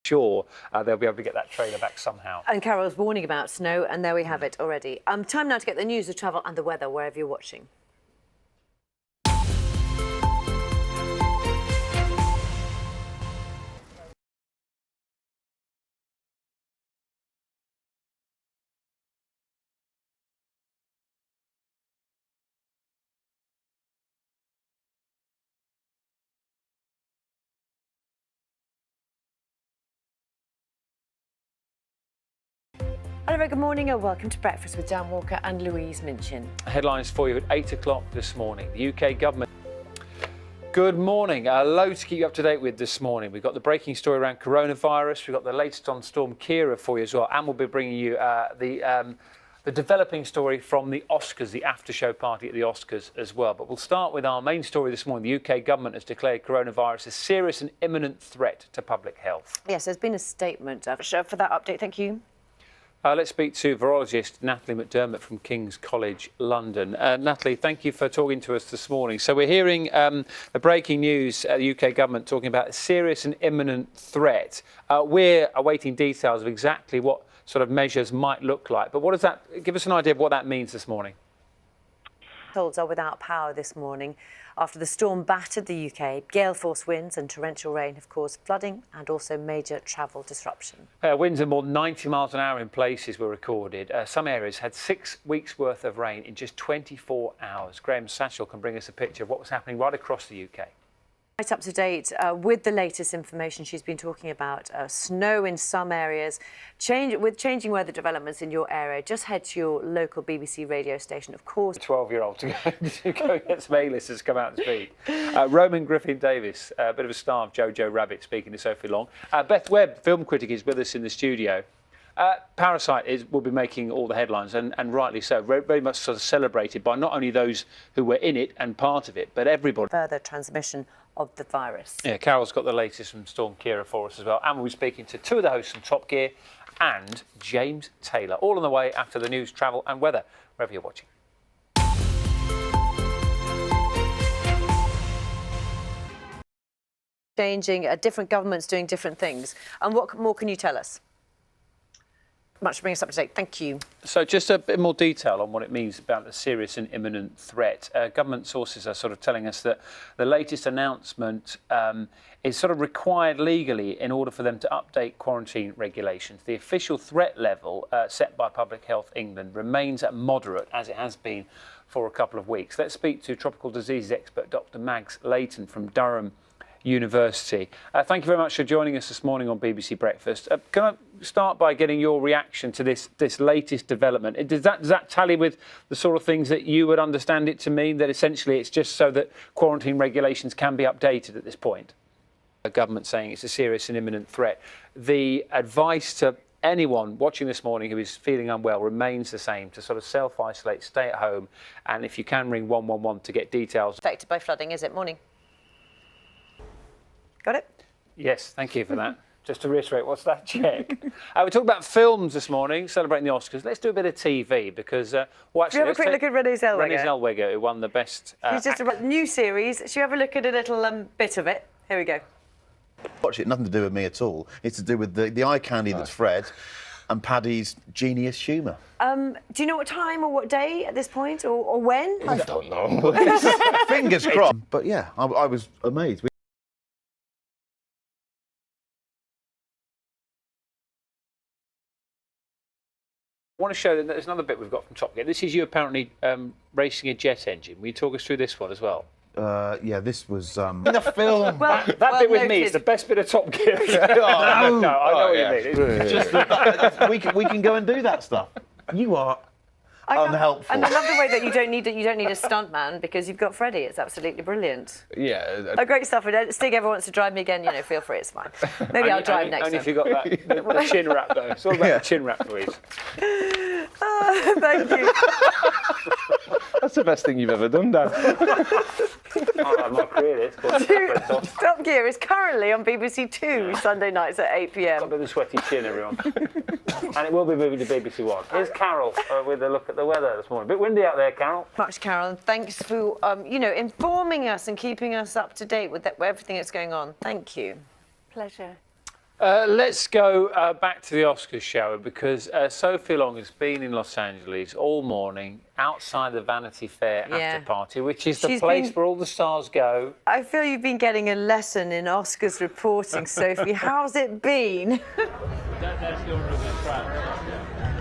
Sure, they'll be able to get that trailer back somehow. And Carol's warning about snow, and there we have it already. Time now to get the news, the travel and the weather wherever you're watching. Hello, very good morning and welcome to Breakfast with Dan Walker and Louise Minchin. Headlines for you at 8 o'clock this morning. The UK government. Good morning. Loads to keep you up to date with this morning. We've got the breaking story around coronavirus. We've got the latest on Storm Ciara for you as well. And we'll be bringing you the developing story from the Oscars, the after-show party at the Oscars as well. But we'll start with our main story this morning. The UK government has declared coronavirus a serious and imminent threat to public health. Yes, there's been a statement for that update. Thank you. Let's speak to virologist Natalie McDermott from King's College London. Natalie, thank you for talking to us this morning. So we're hearing the breaking news, the UK government talking about a serious and imminent threat. We're awaiting details of exactly what sort of measures might look like. But what does that give us an idea of what that means this morning? Households are without power this morning after the storm battered the UK. Gale force winds and torrential rain have caused flooding and also major travel disruption. Winds of more than 90 miles an hour in places were recorded. Some areas had 6 weeks worth of rain in just 24 hours. Graham Satchell can bring us a picture of what was happening right across the UK. Right up to date with the latest information. She's been talking about snow in some areas. With changing weather developments in your area, just head to your local BBC radio station, of course. 12-year-old to go get some A-listers come out and speak. Roman Griffin-Davis, a bit of a star of Jojo Rabbit, speaking to Sophie Long. Beth Webb, film critic, is with us in the studio. Parasite will be making all the headlines, and rightly so. Very much sort of celebrated by not only those who were in it and part of it, but everybody. Further transmission of the virus. Yeah, Carol's got the latest from Storm Ciara for us as well. And we'll be speaking to two of the hosts from Top Gear and James Taylor. All on the way after the news, travel and weather, wherever you're watching. Changing, different governments doing different things. And what more can you tell us? Much to bring us up to date. Thank you. So just a bit more detail on what it means about a serious and imminent threat. Government sources are sort of telling us that the latest announcement is sort of required legally in order for them to update quarantine regulations. The official threat level set by Public Health England remains at moderate, as it has been for a couple of weeks. Let's speak to tropical diseases expert Dr. Mags Layton from Durham University. Thank you very much for joining us this morning on BBC Breakfast. Can I start by getting your reaction to this latest development? Does that tally with the sort of things that you would understand it to mean, that essentially it's just so that quarantine regulations can be updated at this point? The government saying it's a serious and imminent threat. The advice to anyone watching this morning who is feeling unwell remains the same, to sort of self-isolate, stay at home, and if you can ring 111 to get details. Affected by flooding, is it? Morning. Got it? Yes, thank you for that. Just to reiterate, what's that check? We talked about films this morning, celebrating the Oscars. Let's do a bit of TV because, well, actually, should we have a quick look at Renée Zellweger? Renée Zellweger, who won the best. She's just a new series. Should we have a look at a little bit of it? Here we go. Watch it. Nothing to do with me at all. It's to do with the eye candy that's Fred and Paddy's genius humour. Do you know what time or what day at this point, or when? I don't know. Fingers crossed. But yeah, I was amazed. I want to show that there's another bit we've got from Top Gear. This is you apparently racing a jet engine. Will you talk us through this one as well? Yeah, this was in the film. That bit with me is the best bit of Top Gear. No, I know what you mean. It's just that we can go and do that stuff. You are unhelpful. And I love the way that you don't need a stuntman because you've got Freddie. It's absolutely brilliant. Yeah. Great stuff. Stig ever wants to drive me again, feel free, it's fine. Maybe I'll drive next time. Only if you got the chin wrap though. It's all about the chin wrap, Louise. Thank you. That's the best thing you've ever done, Dan. I'm not creative. Top Gear is currently on BBC Two Sunday nights at 8 p.m. Got a bit of a sweaty chin, everyone. And it will be moving to BBC One. Here's Carol with a look at the weather this morning. A bit windy out there, Carol. Much, Carol, and thanks for informing us and keeping us up to date with everything that's going on. Thank you. Pleasure. Let's go back to the Oscars, shall we? Because Sophie Long has been in Los Angeles all morning outside the Vanity Fair after party, which is the place where all the stars go. I feel you've been getting a lesson in Oscars reporting, Sophie. How's it been? That's your room,